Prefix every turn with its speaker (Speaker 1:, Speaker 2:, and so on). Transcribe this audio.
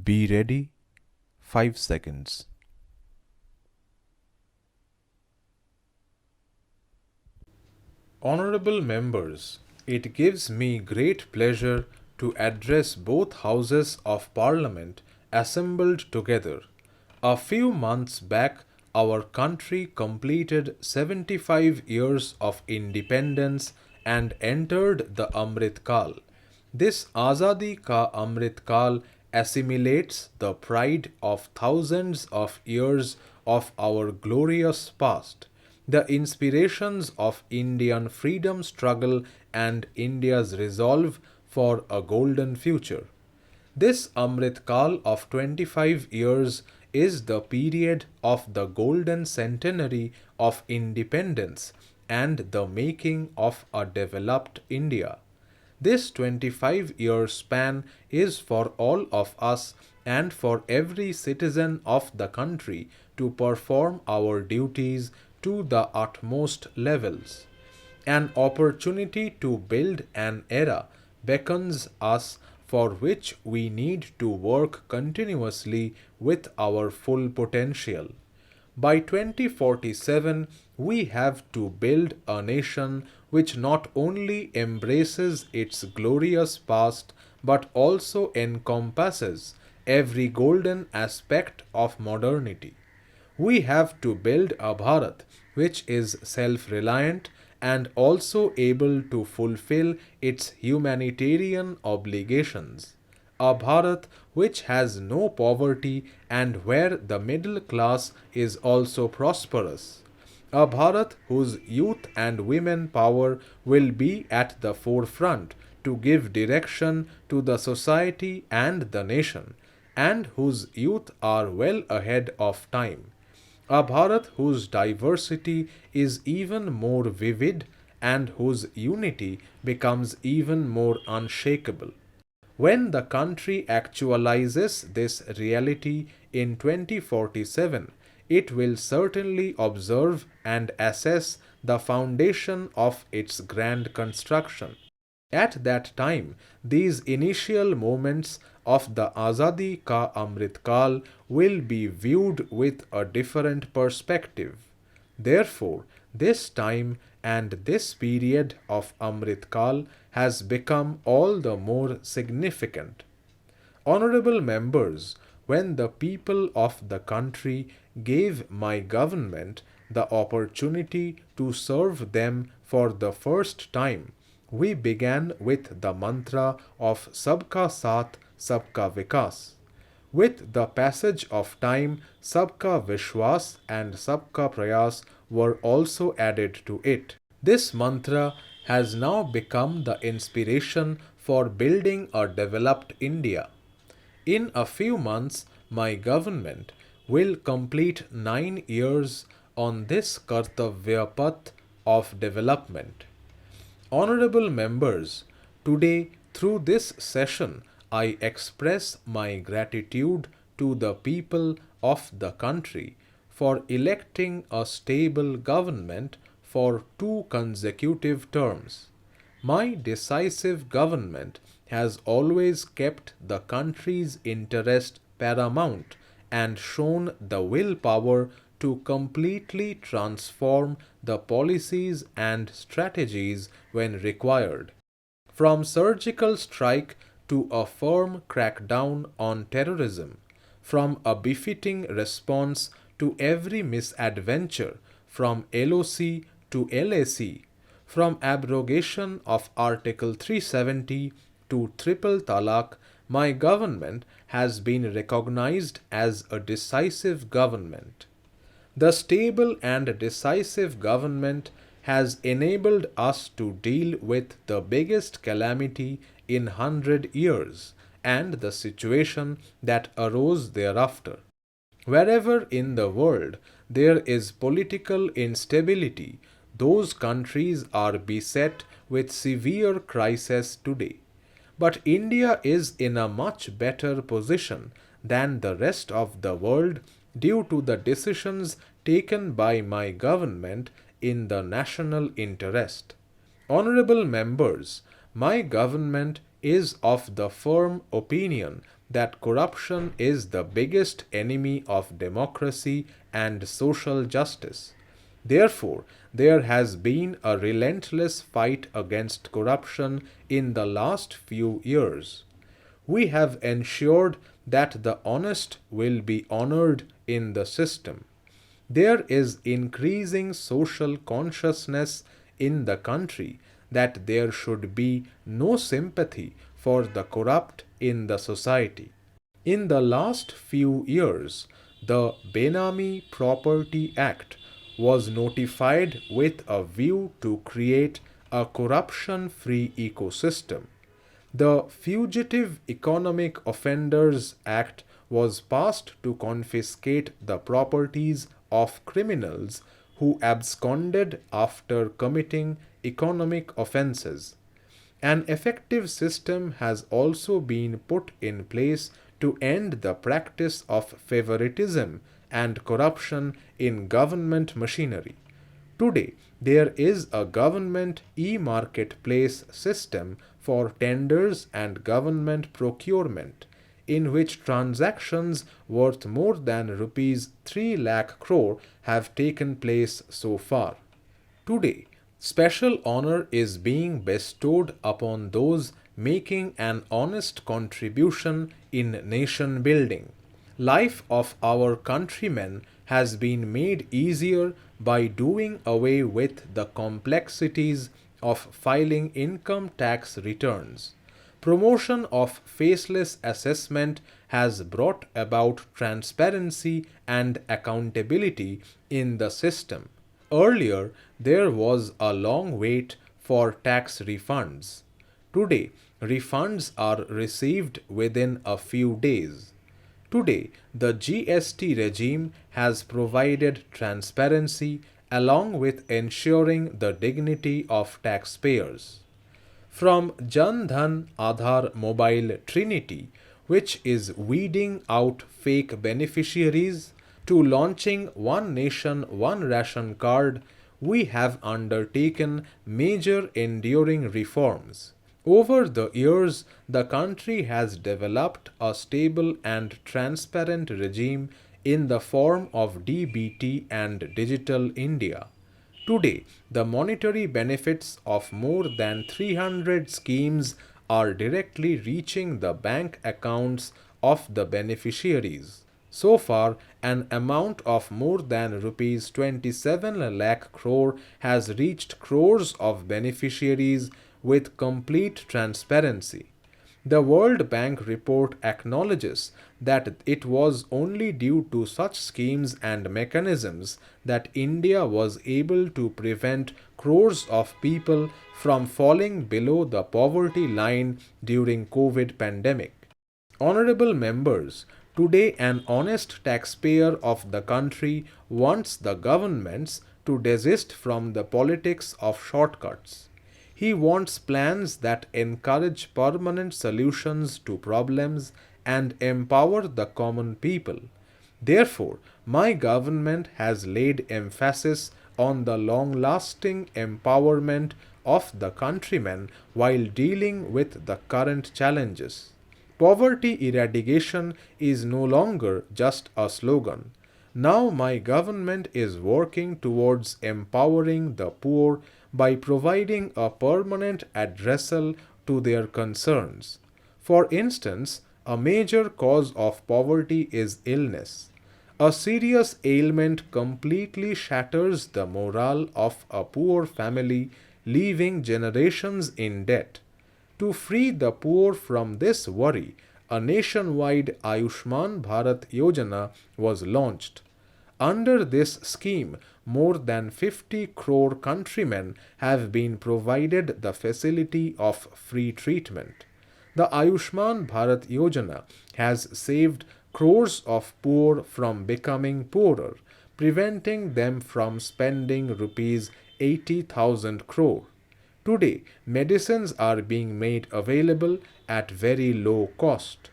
Speaker 1: Be ready. 5 seconds. Honorable members, it gives me great pleasure to address both houses of Parliament assembled together. A few months back, our country completed 75 years of independence and entered the Amrit Kal. This Azadi Ka Amrit Kal assimilates the pride of thousands of years of our glorious past, the inspirations of Indian freedom struggle and India's resolve for a golden future. This Amrit Kal of 25 years is the period of the golden centenary of independence and the making of a developed India. This 25-year span is for all of us and for every citizen of the country to perform our duties to the utmost levels. An opportunity to build an era beckons us for which we need to work continuously with our full potential. By 2047, we have to build a nation which not only embraces its glorious past but also encompasses every golden aspect of modernity. We have to build a Bharat which is self-reliant and also able to fulfill its humanitarian obligations. A Bharat which has no poverty and where the middle class is also prosperous. A Bharat whose youth and women power will be at the forefront to give direction to the society and the nation, and whose youth are well ahead of time. A Bharat whose diversity is even more vivid and whose unity becomes even more unshakable. When the country actualizes this reality in 2047, it will certainly observe and assess the foundation of its grand construction. At that time, these initial moments of the Azadi Ka Amrit Kal will be viewed with a different perspective. Therefore, this time and this period of Amrit Kal has become all the more significant. Honorable members, when the people of the country gave my government the opportunity to serve them for the first time, we began with the mantra of Sabka Saath, Sabka Vikas. With the passage of time, Sabka Vishwas and Sabka Prayas were also added to it. This mantra has now become the inspiration for building a developed India. In a few months, my government will complete 9 years on this Kartavya Path of development. Honorable members, today through this session I express my gratitude to the people of the country for electing a stable government for 2 consecutive terms. My decisive government has always kept the country's interest paramount and shown the willpower to completely transform the policies and strategies when required. From surgical strike to a firm crackdown on terrorism, from a befitting response to every misadventure, from LOC to LAC, from abrogation of Article 370 to triple talaq, my government has been recognized as a decisive government. The stable and decisive government has enabled us to deal with the biggest calamity in 100 years and the situation that arose thereafter. Wherever in the world there is political instability, those countries are beset with severe crises today. But India is in a much better position than the rest of the world due to the decisions taken by my government in the national interest. Honorable members, my government is of the firm opinion that corruption is the biggest enemy of democracy and social justice. Therefore, there has been a relentless fight against corruption in the last few years. We have ensured that the honest will be honored in the system. There is increasing social consciousness in the country that there should be no sympathy for the corrupt in the society. In the last few years, the Benami Property Act was notified with a view to create a corruption free ecosystem. The Fugitive Economic Offenders Act was passed to confiscate the properties of criminals who absconded after committing economic offences. An effective system has also been put in place to end the practice of favoritism and corruption in government machinery. Today, there is a government e-marketplace system for tenders and government procurement, in which transactions worth more than rupees 3 lakh crore have taken place so far. Today, special honor is being bestowed upon those making an honest contribution in nation building. Life of our countrymen has been made easier by doing away with the complexities of filing income tax returns. Promotion of faceless assessment has brought about transparency and accountability in the system. Earlier, there was a long wait for tax refunds. Today, refunds are received within a few days. Today, the GST regime has provided transparency along with ensuring the dignity of taxpayers. From Jan Dhan Aadhaar Mobile Trinity, which is weeding out fake beneficiaries, to launching One Nation, One Ration card, we have undertaken major enduring reforms. Over the years, the country has developed a stable and transparent regime in the form of DBT and Digital India. Today, the monetary benefits of more than 300 schemes are directly reaching the bank accounts of the beneficiaries. So far, an amount of more than rupees 27 lakh crore has reached crores of beneficiaries with complete transparency. The World Bank report acknowledges that it was only due to such schemes and mechanisms that India was able to prevent crores of people from falling below the poverty line during COVID pandemic. Honorable members, today an honest taxpayer of the country wants the governments to desist from the politics of shortcuts. He wants plans that encourage permanent solutions to problems and empower the common people. Therefore, my government has laid emphasis on the long-lasting empowerment of the countrymen while dealing with the current challenges. Poverty eradication is no longer just a slogan. Now my government is working towards empowering the poor by providing a permanent addressal to their concerns. For instance, a major cause of poverty is illness. A serious ailment completely shatters the morale of a poor family, leaving generations in debt. To free the poor from this worry, a nationwide Ayushman Bharat Yojana was launched. Under this scheme, more than 50 crore countrymen have been provided the facility of free treatment. The Ayushman Bharat Yojana has saved crores of poor from becoming poorer, preventing them from spending rupees 80,000 crore. Today, medicines are being made available at very low cost.